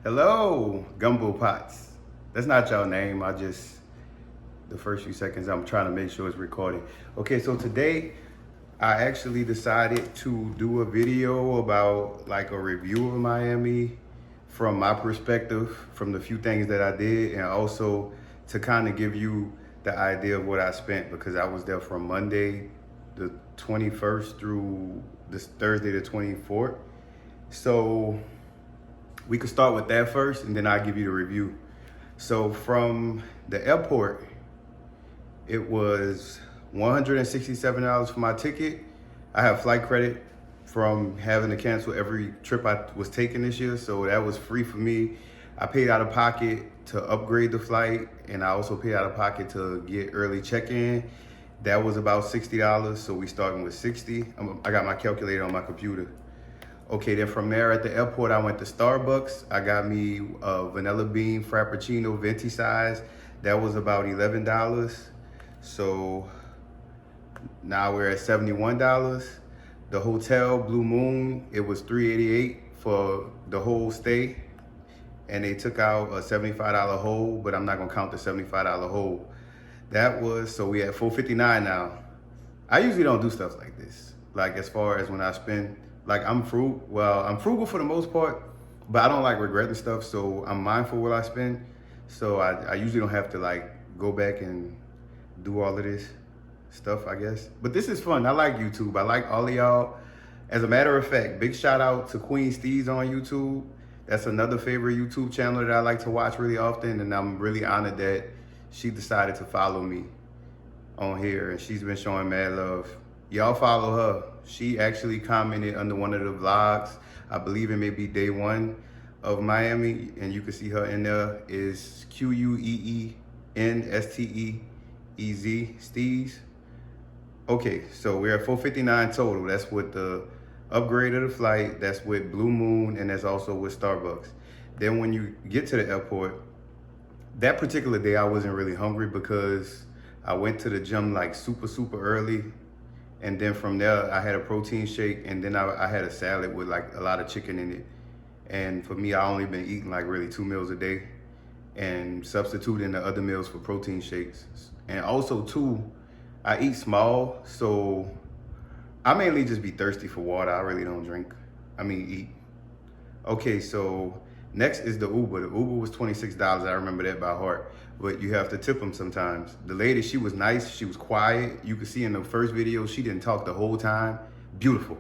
Hello, Gumbo Pots. That's not your name. The first few seconds, I'm trying to make sure it's recording. Okay, so today I actually decided to do a video about like a review of Miami from my perspective, from the few things that I did, and also to kind of give you the idea of what I spent because I was there from Monday the 21st through this Thursday the 24th. So we could start with that first and then I'll give you the review. So from the airport, it was $167 for my ticket. I have flight credit from having to cancel every trip I was taking this year, so that was free for me. I paid out of pocket to upgrade the flight, and I also paid out of pocket to get early check-in. That was about $60, so we starting with 60. I got my calculator on my computer. Okay, then from there at the airport, I went to Starbucks. I got me a vanilla bean frappuccino venti size. That was about $11. So now we're at $71. The hotel, Blue Moon, it was $388 for the whole stay. And they took out a $75 hold, but I'm not gonna count the $75 hold. That was, so we at $459 now. I usually don't do stuff like this. Like as far as when I spend, like I'm frugal for the most part, but I don't like regretting stuff, so I'm mindful what I spend. So I usually don't have to like go back and do all of this stuff, I guess. But this is fun. I like YouTube. I like all of y'all. As a matter of fact, big shout out to Queen Steez on YouTube. That's another favorite YouTube channel that I like to watch really often, and I'm really honored that she decided to follow me on here, and she's been showing mad love. Y'all follow her. She actually commented under one of the vlogs. I believe it may be day one of Miami, and you can see her in there is QUEENSTEEZ, Steez. Okay, so we're at 459 total. That's with the upgrade of the flight, that's with Blue Moon, and that's also with Starbucks. Then when you get to the airport, that particular day I wasn't really hungry because I went to the gym like super early. And then from there, I had a protein shake, and then I had a salad with like a lot of chicken in it. And for me, I only been eating like really 2 meals a day and substituting the other meals for protein shakes. And also too, I eat small, so I mainly just be thirsty for water. I really don't drink. I mean, eat. Okay, so next is the Uber. The Uber was $26. I remember that by heart. But you have to tip them sometimes. The lady, she was nice. She was quiet. You could see in the first video, she didn't talk the whole time. Beautiful.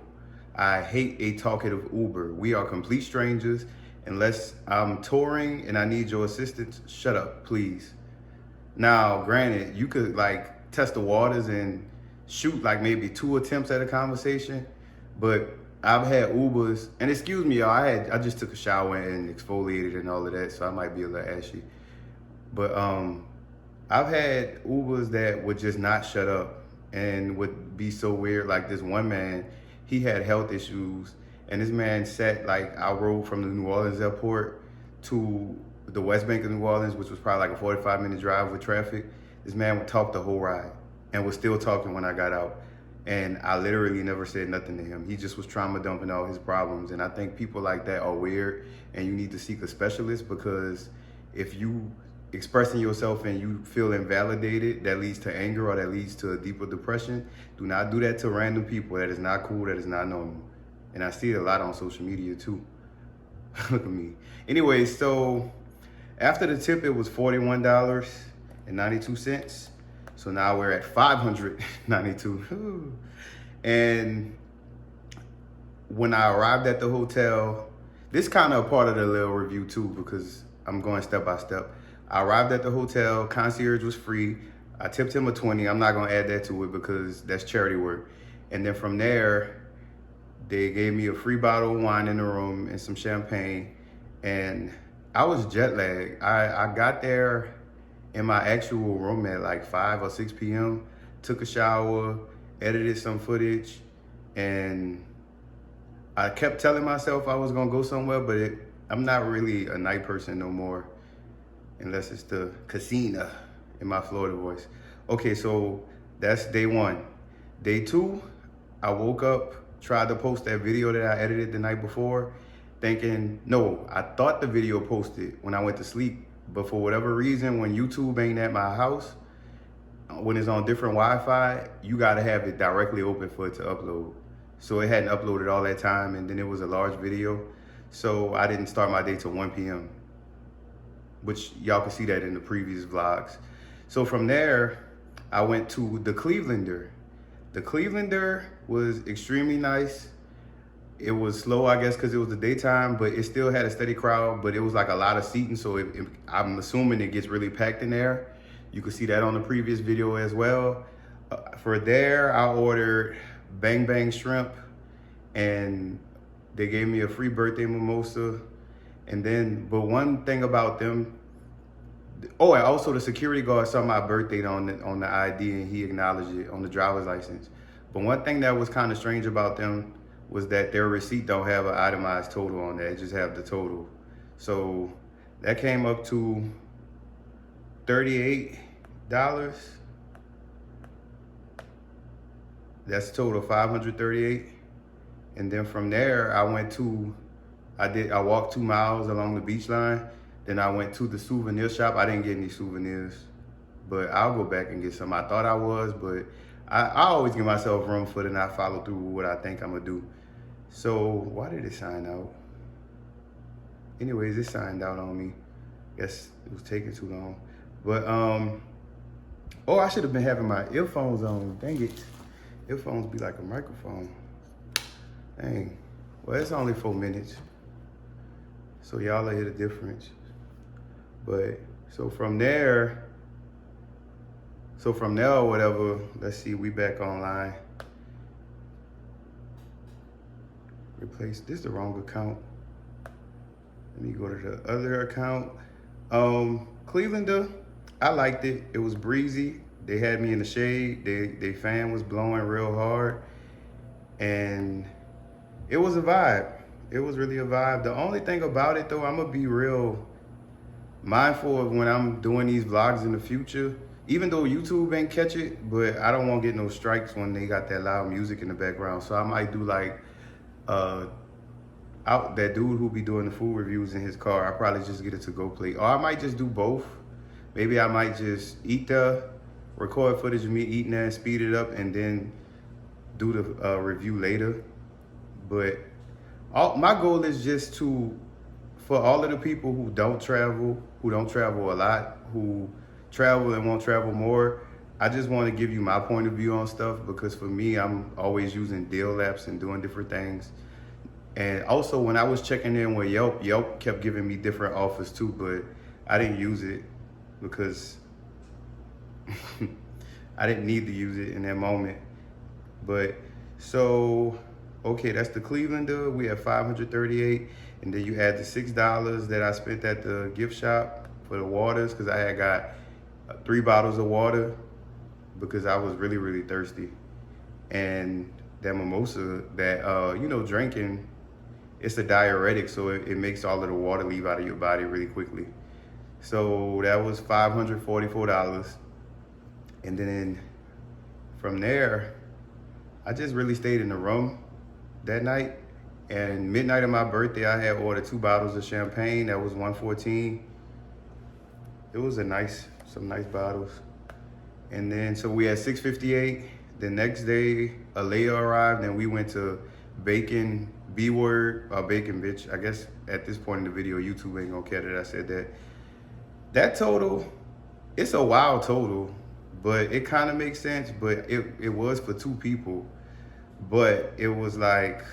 I hate a talkative Uber. We are complete strangers. Unless I'm touring and I need your assistance, shut up, please. Now, granted, you could like test the waters and shoot like maybe 2 attempts at a conversation, but I've had Ubers, and excuse me, y'all, I just took a shower and exfoliated and all of that, so I might be a little ashy. But I've had Ubers that would just not shut up and would be so weird. Like this one man, he had health issues, and this man sat like I rode from the New Orleans airport to the West Bank of New Orleans, which was probably like a 45-minute drive with traffic. This man would talk the whole ride and was still talking when I got out. And I literally never said nothing to him. He just was trauma dumping all his problems. And I think people like that are weird, and you need to seek a specialist, because if you expressing yourself and you feel invalidated, that leads to anger or that leads to a deeper depression. Do not do that to random people. That is not cool. That is not normal. And I see it a lot on social media too. Look at me. Anyway, so after the tip, it was $41.92. So now we're at $592. And when I arrived at the hotel, this kind of a part of the little review too, because I'm going step by step. I arrived at the hotel, concierge was free. I tipped him a 20. I'm not gonna add that to it because that's charity work. And then from there, they gave me a free bottle of wine in the room and some champagne. And I was jet lagged. I got there in my actual room at like 5 or 6 p.m., took a shower, edited some footage, and I kept telling myself I was gonna go somewhere, but I'm not really a night person no more, unless it's the casino in my Florida voice. Okay, so that's day one. Day two, I woke up, tried to post that video that I edited the night before, thinking, no, I thought the video posted when I went to sleep, but for whatever reason, when YouTube ain't at my house, when it's on different Wi-Fi, you gotta have it directly open for it to upload. So it hadn't uploaded all that time, and then it was a large video. So I didn't start my day till 1 p.m., which y'all can see that in the previous vlogs. So from there, I went to the Clevelander. The Clevelander was extremely nice. It was slow, I guess, because it was the daytime, but it still had a steady crowd, but it was like a lot of seating, so I'm assuming it gets really packed in there. You can see that on the previous video as well. For there, I ordered Bang Bang Shrimp, and they gave me a free birthday mimosa. And then, but one thing about them, oh, and also the security guard saw my birthday on the ID, and he acknowledged it on the driver's license. But one thing that was kind of strange about them was that their receipt don't have an itemized total on that, it just have the total. So that came up to $38. That's a total of $538. And then from there, I walked 2 miles along the beach line. Then I went to the souvenir shop. I didn't get any souvenirs, but I'll go back and get some. I thought I was, but I always give myself room for to not follow through with what I think I'm gonna do. So why did it sign out? Anyways, it signed out on me. Guess it was taking too long. But oh, I should have been having my earphones on. Dang it. Earphones be like a microphone. Dang. Well, it's only 4 minutes, so y'all will hear the difference. But so from there or whatever, let's see, we back online. Replace, this is the wrong account. Let me go to the other account. Clevelander, I liked it. It was breezy. They had me in the shade. They fan was blowing real hard. And it was a vibe. It was really a vibe. The only thing about it though, I'm gonna be real mindful of when I'm doing these vlogs in the future. Even though YouTube ain't catch it, but I don't want to get no strikes when they got that loud music in the background. So I might do like out that dude who be doing the food reviews in his car. I probably just get it to go plate, or I might just do both. Maybe I might just record footage of me eating that and speed it up, and then do the review later. But my goal is just for all of the people who don't travel a lot, who travel and won't travel more, I just want to give you my point of view on stuff, because for me, I'm always using deal apps and doing different things. And also when I was checking in with Yelp kept giving me different offers too, but I didn't use it because I didn't need to use it in that moment. But so, okay, that's the Clevelander. We have $538, and then you add the $6 that I spent at the gift shop for the waters, because I had got 3 bottles of water because I was really, really thirsty. And that mimosa that, drinking, it's a diuretic, so it makes all of the water leave out of your body really quickly. So that was $544. And then from there, I just really stayed in the room that night. And midnight of my birthday, I had ordered 2 bottles of champagne. That was $114. It was some nice bottles. And then, so we had $658. The next day, Alea arrived, and we went to Bacon B-word, or Bacon Bitch. I guess at this point in the video, YouTube ain't gonna care that I said that. That total, it's a wild total, but it kind of makes sense. But it was for 2 people. But it was like,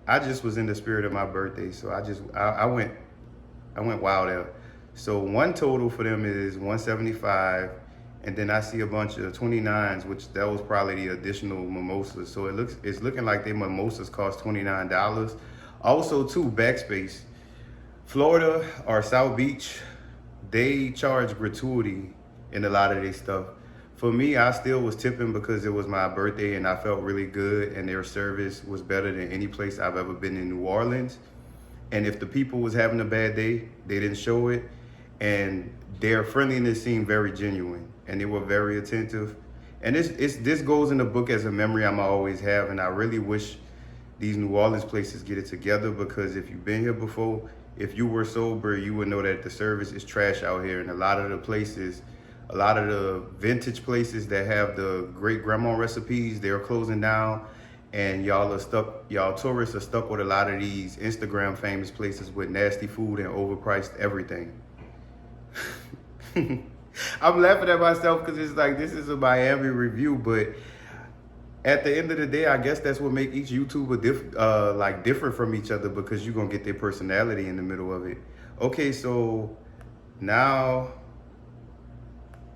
I just was in the spirit of my birthday, so I went wild out. So one total for them is $175, and then I see a bunch of 29s, which that was probably the additional mimosas. So it's looking like their mimosas cost $29. Also too, Backspace, Florida or South Beach, they charge gratuity in a lot of their stuff. For me, I still was tipping because it was my birthday and I felt really good, and their service was better than any place I've ever been in New Orleans. And if the people was having a bad day, they didn't show it. And their friendliness seemed very genuine, and they were very attentive. And this goes in the book as a memory I'ma always have, and I really wish these New Orleans places get it together, because if you've been here before, if you were sober, you would know that the service is trash out here. And a lot of the places, a lot of the vintage places that have the great grandma recipes, they're closing down. And y'all tourists are stuck with a lot of these Instagram famous places with nasty food and overpriced everything. I'm laughing at myself because it's like, this is a Miami review, but at the end of the day, I guess that's what makes each YouTuber different from each other, because you're gonna get their personality in the middle of it. Okay, so now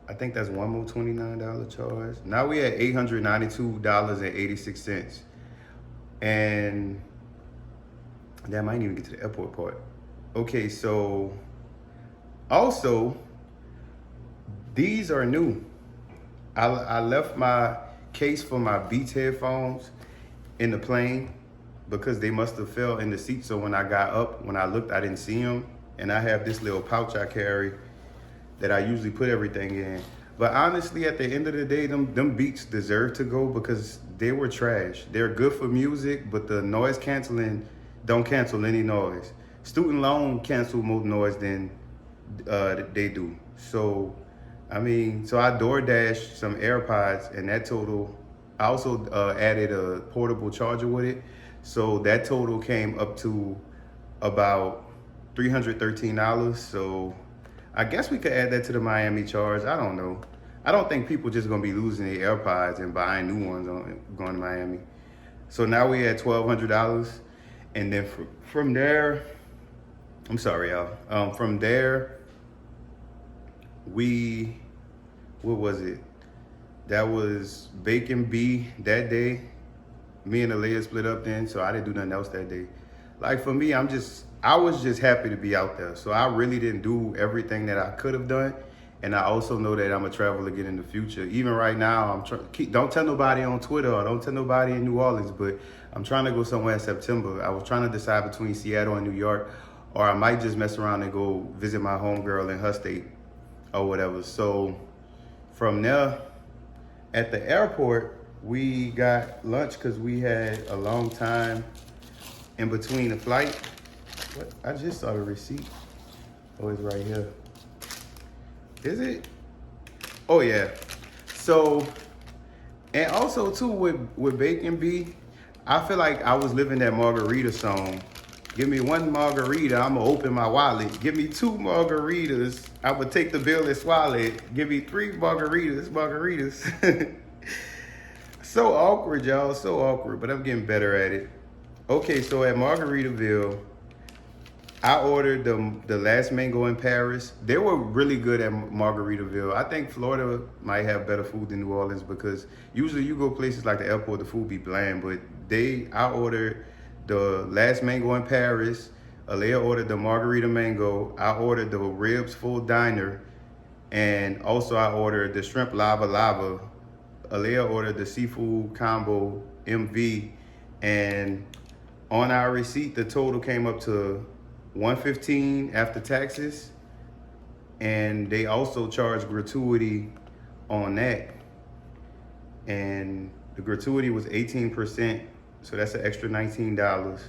I think that's one more $29 charge. Now we at $892.86. And that might even get to the airport part. Okay, so also, these are new. I left my case for my Beats headphones in the plane because they must have fell in the seat. So when I got up, when I looked, I didn't see them. And I have this little pouch I carry that I usually put everything in. But honestly, at the end of the day, them Beats deserve to go because they were trash. They're good for music, but the noise canceling don't cancel any noise. Student loan cancel more noise than they do. So, I mean, so I DoorDashed some AirPods, and that total, I also added a portable charger with it. So that total came up to about $313. So I guess we could add that to the Miami charge. I don't know. I don't think people just gonna be losing their AirPods and buying new ones going to Miami. So now we at $1,200. And then from there, I'm sorry, y'all. From there, what was it? That was Bacon B that day. Me and Aaliyah split up then, so I didn't do nothing else that day. Like for me, I was just happy to be out there. So I really didn't do everything that I could have done. And I also know that I'm gonna travel again in the future. Even right now, don't tell nobody on Twitter or don't tell nobody in New Orleans, but I'm trying to go somewhere in September. I was trying to decide between Seattle and New York, or I might just mess around and go visit my homegirl in her state or whatever. So from there, at the airport, we got lunch because we had a long time in between the flight. What? I just saw the receipt. Oh, it's right here. Is it? Oh yeah. So, and also too with Bacon B, I feel like I was living that margarita song. Give me one margarita, I'ma open my wallet. Give me two margaritas, I would take the bill and swallow it. Give me three margaritas. So awkward, y'all, so awkward, but I'm getting better at it. Okay, so at Margaritaville, I ordered the last mango in Paris. They were really good at Margaritaville. I think Florida might have better food than New Orleans because usually you go places like the airport, the food be bland, but I ordered the last mango in Paris. Alea ordered the margarita mango. I ordered the ribs full diner. And also I ordered the shrimp lava. Alea ordered the seafood combo MV. And on our receipt, the total came up to $115 after taxes, and they also charge gratuity on that, and the gratuity was 18%, so that's an extra $19.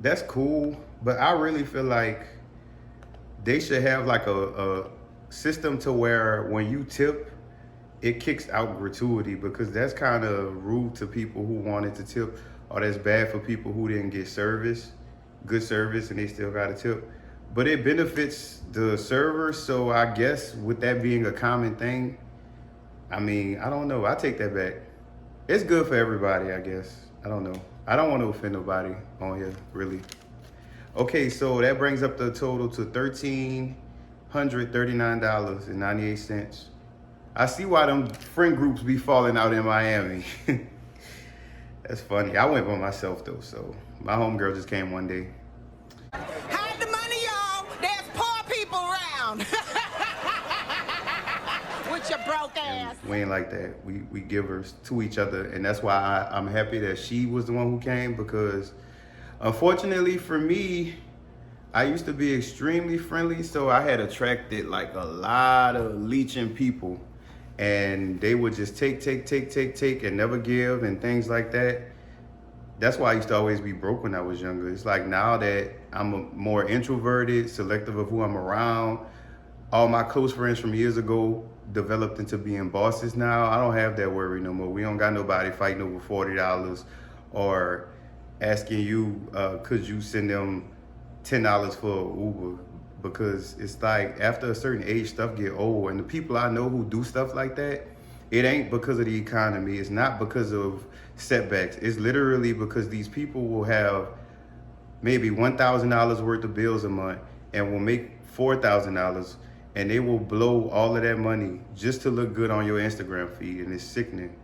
That's cool, but I really feel like they should have like a system to where when you tip, it kicks out gratuity, because that's kind of rude to people who wanted to tip, or that's bad for people who didn't get good service, and they still got a tip. But it benefits the server, so I guess with that being a common thing, I mean, I don't know, I take that back. It's good for everybody, I guess. I don't know. I don't want to offend nobody on here, really. Okay, so that brings up the total to $1,339.98. I see why them friend groups be falling out in Miami. That's funny. I went by myself though, so my homegirl just came one day. Hide the money, y'all. There's poor people around. With your broke ass. We ain't like that. We givers to each other, and that's why I'm happy that she was the one who came, because unfortunately for me, I used to be extremely friendly, so I had attracted like a lot of leeching people, and they would just take and never give and things like that. that's why I used to always be broke when I was younger. It's like now that I'm more introverted, selective of who I'm around, all my close friends from years ago developed into being bosses now. I don't have that worry no more. We don't got nobody fighting over $40 or asking you, could you send them $10 for Uber? Because it's like after a certain age, stuff get old. And the people I know who do stuff like that, it ain't because of the economy. It's not because of setbacks. It's literally because these people will have maybe $1,000 worth of bills a month and will make $4,000, and they will blow all of that money just to look good on your Instagram feed, and it's sickening.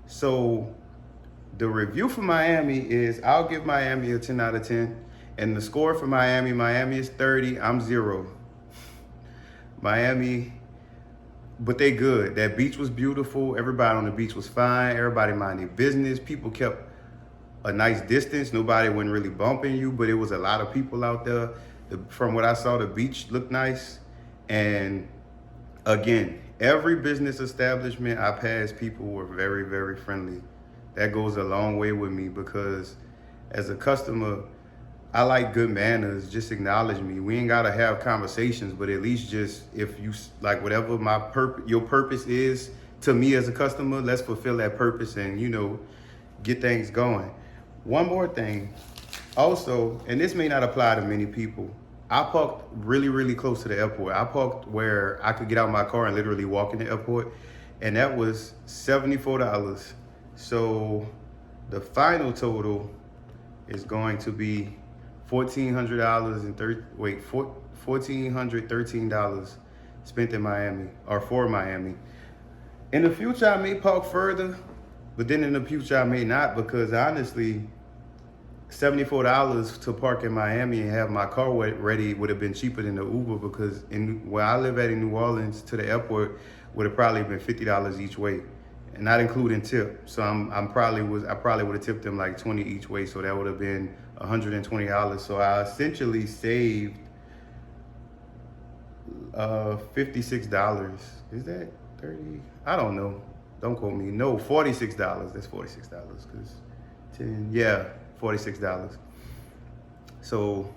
So the review for Miami is, I'll give Miami a 10 out of 10. And the score for Miami is 30, I'm 0. Miami, but they good. That beach was beautiful. Everybody on the beach was fine. Everybody minded business. People kept a nice distance. Nobody wasn't really bumping you, but it was a lot of people out there. From what I saw, the beach looked nice. And again, every business establishment I passed, people were very, very friendly. That goes a long way with me because as a customer, I like good manners. Just acknowledge me. We ain't gotta have conversations, but at least just if you like whatever your purpose is to me as a customer, let's fulfill that purpose and get things going. One more thing, also, and this may not apply to many people. I parked really, really close to the airport. I parked where I could get out my car and literally walk in the airport, and that was $74. So the final total is going to be $1,413 spent in Miami or for Miami. In the future, I may park further, but then in the future, I may not, because honestly, $74 to park in Miami and have my car ready would have been cheaper than the Uber, because where I live at in New Orleans to the airport would have probably been $50 each way, and not including tip. So I probably would have tipped them like 20 each way, so that would have been $120. So I essentially saved $56. Is that 30? I don't know. Don't quote me. No, $46. That's $46 because 10. Yeah, $46. So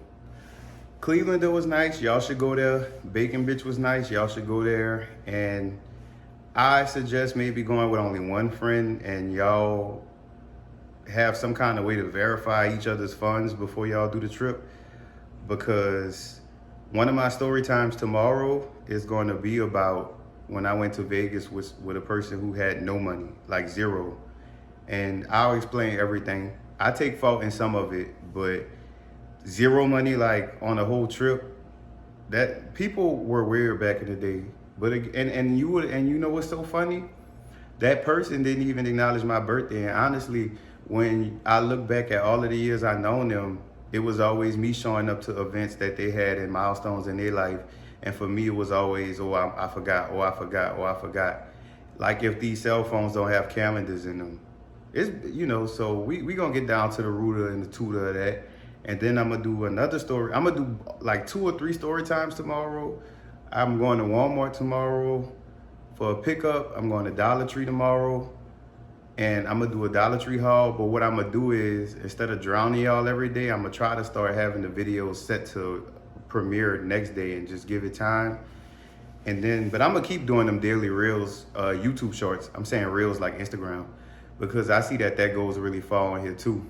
Cleveland, it was nice. Y'all should go there. Bacon Bitch was nice. Y'all should go there. And I suggest maybe going with only one friend, and y'all have some kind of way to verify each other's funds before y'all do the trip, because one of my story times tomorrow is going to be about when I went to Vegas with a person who had no money, like zero. And I'll explain everything. I take fault in some of it, but zero money, like on the whole trip, that people were weird back in the day. But and you know what's so funny? That person didn't even acknowledge my birthday. And honestly, when I look back at all of the years I've known them, it was always me showing up to events that they had and milestones in their life. And for me, it was always, I forgot. Like if these cell phones don't have calendars in them. It's, so we gonna get down to the rooter and the tutor of that. And then I'm gonna do another story. I'm gonna do like 2 or 3 story times tomorrow. I'm going to Walmart tomorrow for a pickup. I'm going to Dollar Tree tomorrow, and I'm gonna do a Dollar Tree haul. But what I'm gonna do is, instead of drowning y'all every day, I'm gonna try to start having the videos set to premiere next day and just give it time. And then, but I'm gonna keep doing them daily reels, YouTube shorts. I'm saying reels like Instagram, because I see that goes really far on here too.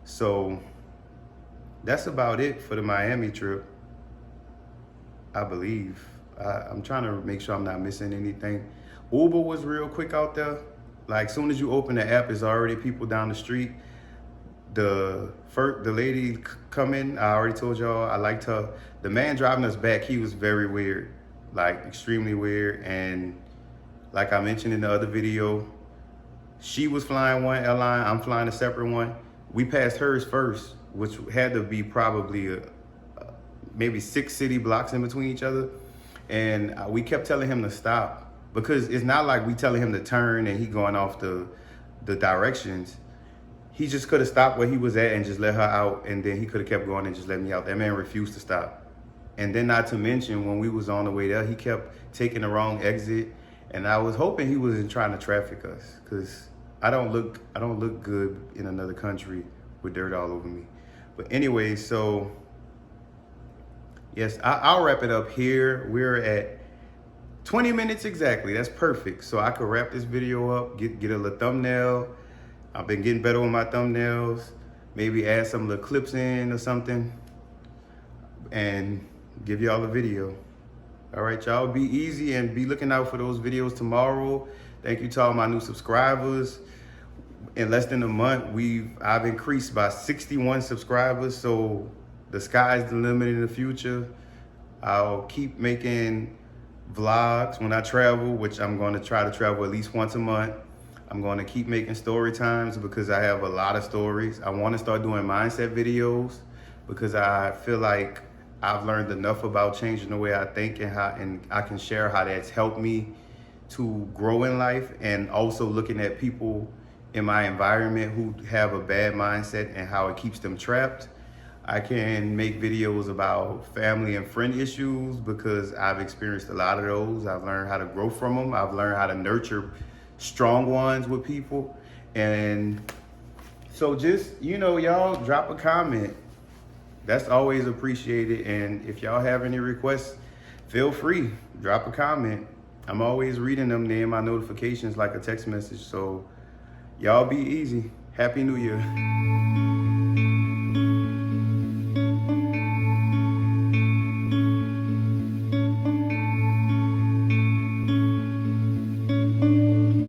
So that's about it for the Miami trip, I believe. I'm trying to make sure I'm not missing anything. Uber was real quick out there. Like, soon as you open the app, there's already people down the street. The lady coming, I already told y'all I liked her. The man driving us back, he was very weird, like extremely weird. And like I mentioned in the other video, she was flying one airline, I'm flying a separate one. We passed hers first, which had to be probably maybe 6 city blocks in between each other. And we kept telling him to stop, because it's not like we telling him to turn and he going off the directions. He just could have stopped where he was at and just let her out, and then he could have kept going and just let me out. That man refused to stop. And then, not to mention, when we was on the way there, he kept taking the wrong exit, and I was hoping he wasn't trying to traffic us, because I don't look good in another country with dirt all over me. But anyway, so yes, I'll wrap it up here. We're at 20 minutes exactly. That's perfect. So I could wrap this video up, get a little thumbnail. I've been getting better with my thumbnails. Maybe add some little clips in or something and give y'all a video. All right, y'all, be easy and be looking out for those videos tomorrow. Thank you to all my new subscribers. In less than a month, I've increased by 61 subscribers. So the sky's the limit in the future. I'll keep making vlogs when I travel, which I'm going to try to travel at least once a month. I'm going to keep making story times because I have a lot of stories. I want to start doing mindset videos because I feel like I've learned enough about changing the way I think and I can share how that's helped me to grow in life, and also looking at people in my environment who have a bad mindset and how it keeps them trapped. I can make videos about family and friend issues because I've experienced a lot of those. I've learned how to grow from them. I've learned how to nurture strong ones with people. And so just, y'all drop a comment. That's always appreciated. And if y'all have any requests, feel free, drop a comment. I'm always reading them. They're in my notifications like a text message. So y'all be easy. Happy New Year.